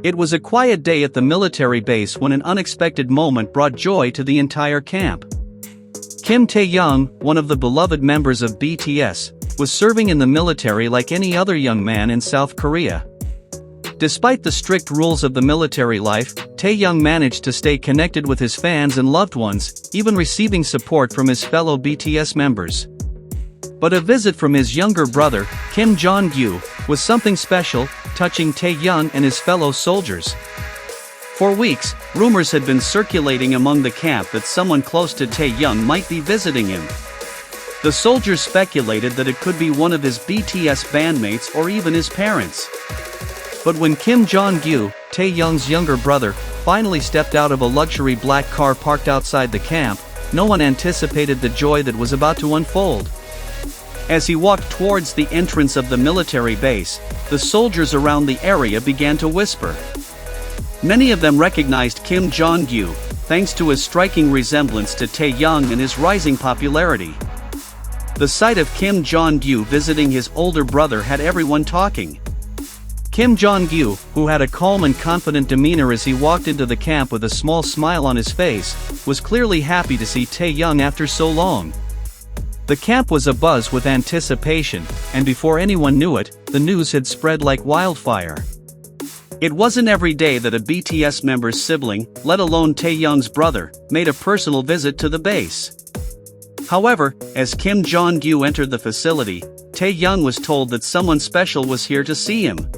It was a quiet day at the military base when an unexpected moment brought joy to the entire camp. Kimtaehyung, one of the beloved members of BTS, was serving in the military like any other young man in South Korea. Despite the strict rules of the military life, Taehyung managed to stay connected with his fans and loved ones, even receiving support from his fellow BTS members. But a visit from his younger brother, Kim Jong-gyu, was something special, touching Taehyung and his fellow soldiers. For weeks, rumors had been circulating among the camp that someone close to Taehyung might be visiting him. The soldiers speculated that it could be one of his BTS bandmates or even his parents. But when Kim Jong-gyu, Taehyung's younger brother, finally stepped out of a luxury black car parked outside the camp, no one anticipated the joy that was about to unfold. As he walked towards the entrance of the military base, the soldiers around the area began to whisper. Many of them recognized Kim Jong-gyu, thanks to his striking resemblance to Taehyung and his rising popularity. The sight of Kim Jong-gyu visiting his older brother had everyone talking. Kim Jong-gyu, who had a calm and confident demeanor as he walked into the camp with a small smile on his face, was clearly happy to see Taehyung after so long. The camp was abuzz with anticipation, and before anyone knew it, the news had spread like wildfire. It wasn't every day that a BTS member's sibling, let alone Taehyung's brother, made a personal visit to the base. However, as Kim Jong-gyu entered the facility, Taehyung was told that someone special was here to see him.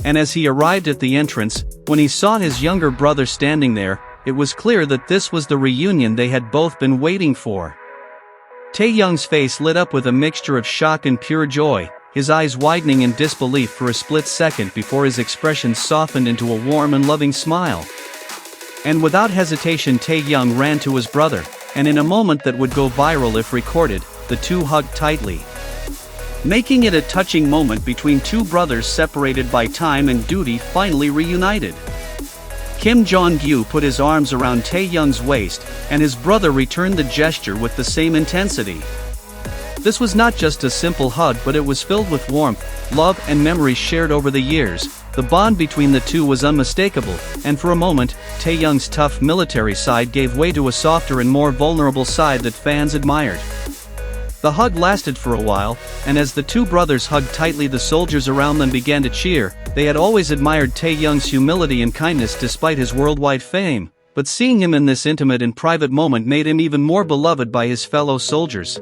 And as he arrived at the entrance, when he saw his younger brother standing there, it was clear that this was the reunion they had both been waiting for. Taehyung's face lit up with a mixture of shock and pure joy, his eyes widening in disbelief for a split second before his expression softened into a warm and loving smile. And without hesitation Taehyung ran to his brother, and in a moment that would go viral if recorded, the two hugged tightly. Making it a touching moment between two brothers separated by time and duty finally reunited. Kim Jong-gyu put his arms around Taehyung's waist, and his brother returned the gesture with the same intensity. This was not just a simple hug, but it was filled with warmth, love and memories shared over the years. The bond between the two was unmistakable, and for a moment, Taehyung's tough military side gave way to a softer and more vulnerable side that fans admired. The hug lasted for a while, and as the two brothers hugged tightly the soldiers around them began to cheer. They had always admired Taehyung's humility and kindness despite his worldwide fame, but seeing him in this intimate and private moment made him even more beloved by his fellow soldiers.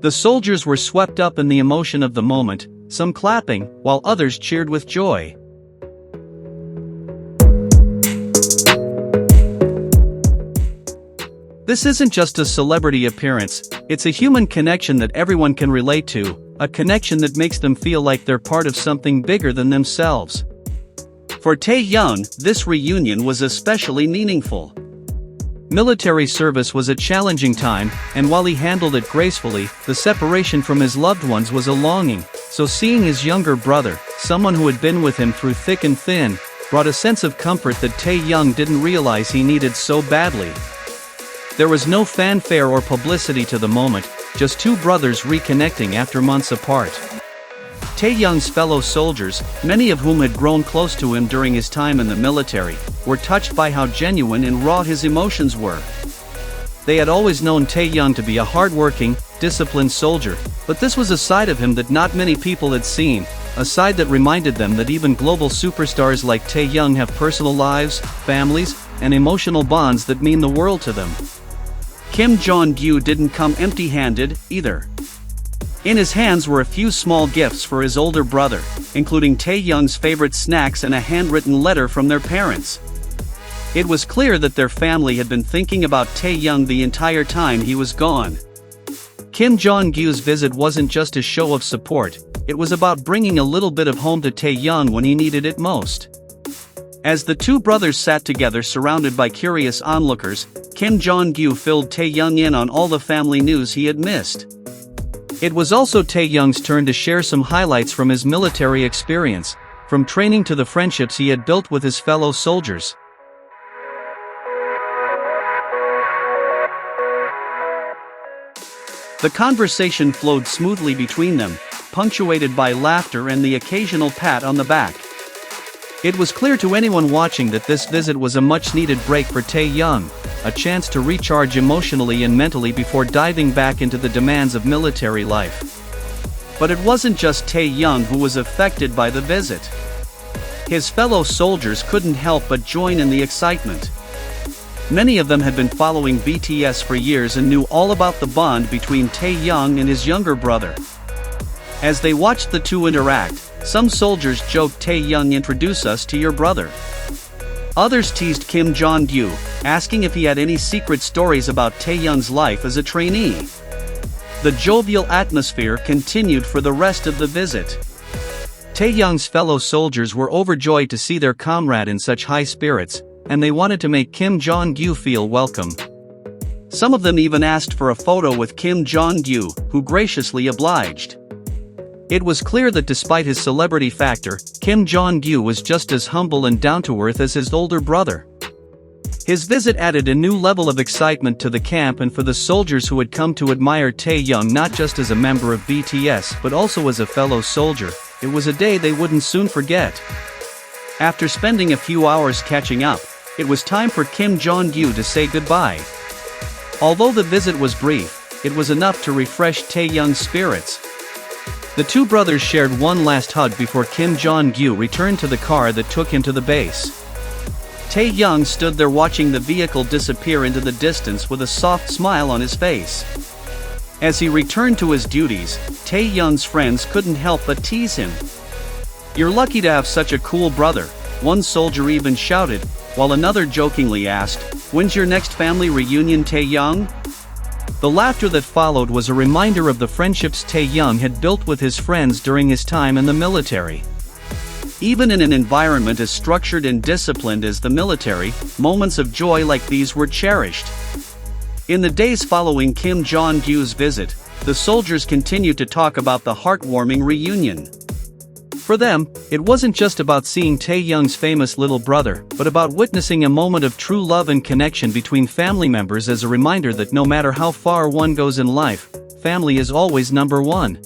The soldiers were swept up in the emotion of the moment, some clapping, while others cheered with joy. This isn't just a celebrity appearance, it's a human connection that everyone can relate to, a connection that makes them feel like they're part of something bigger than themselves. For Taehyung, this reunion was especially meaningful. Military service was a challenging time, and while he handled it gracefully, the separation from his loved ones was a longing, so seeing his younger brother, someone who had been with him through thick and thin, brought a sense of comfort that Taehyung didn't realize he needed so badly. There was no fanfare or publicity to the moment, just two brothers reconnecting after months apart. Taehyung's fellow soldiers, many of whom had grown close to him during his time in the military, were touched by how genuine and raw his emotions were. They had always known Taehyung to be a hard-working, disciplined soldier, but this was a side of him that not many people had seen, a side that reminded them that even global superstars like Taehyung have personal lives, families, and emotional bonds that mean the world to them. Kim Jong-gyu didn't come empty-handed, either. In his hands were a few small gifts for his older brother, including Taehyung's favorite snacks and a handwritten letter from their parents. It was clear that their family had been thinking about Taehyung the entire time he was gone. Kim Jong-gyu's visit wasn't just a show of support, it was about bringing a little bit of home to Taehyung when he needed it most. As the two brothers sat together surrounded by curious onlookers, Kim Jong-gyu filled Taehyung in on all the family news he had missed. It was also Taehyung's turn to share some highlights from his military experience, from training to the friendships he had built with his fellow soldiers. The conversation flowed smoothly between them, punctuated by laughter and the occasional pat on the back. It was clear to anyone watching that this visit was a much-needed break for Taehyung, a chance to recharge emotionally and mentally before diving back into the demands of military life. But it wasn't just Taehyung who was affected by the visit. His fellow soldiers couldn't help but join in the excitement. Many of them had been following BTS for years and knew all about the bond between Taehyung and his younger brother. As they watched the two interact, some soldiers joked, "Taehyung, introduce us to your brother." Others teased Kim Jong-gyu, asking if he had any secret stories about Taehyung's life as a trainee. The jovial atmosphere continued for the rest of the visit. Taehyung's fellow soldiers were overjoyed to see their comrade in such high spirits, and they wanted to make Kim Jong-gyu feel welcome. Some of them even asked for a photo with Kim Jong-gyu, who graciously obliged. It was clear that despite his celebrity factor, Kim Jong-gyu was just as humble and down-to-earth as his older brother. His visit added a new level of excitement to the camp and for the soldiers who had come to admire Taehyung not just as a member of BTS but also as a fellow soldier. It was a day they wouldn't soon forget. After spending a few hours catching up, it was time for Kim Jong-gyu to say goodbye. Although the visit was brief, it was enough to refresh Taehyung's spirits. The two brothers shared one last hug before Kim Jong-gyu returned to the car that took him to the base. Taehyung stood there watching the vehicle disappear into the distance with a soft smile on his face. As he returned to his duties, Taehyung's friends couldn't help but tease him. "You're lucky to have such a cool brother," one soldier even shouted, while another jokingly asked, "When's your next family reunion, Taehyung?" The laughter that followed was a reminder of the friendships Taehyung had built with his friends during his time in the military. Even in an environment as structured and disciplined as the military, moments of joy like these were cherished. In the days following Kim Jong-gyu's visit, the soldiers continued to talk about the heartwarming reunion. For them, it wasn't just about seeing Taehyung's famous little brother, but about witnessing a moment of true love and connection between family members as a reminder that no matter how far one goes in life, family is always number one.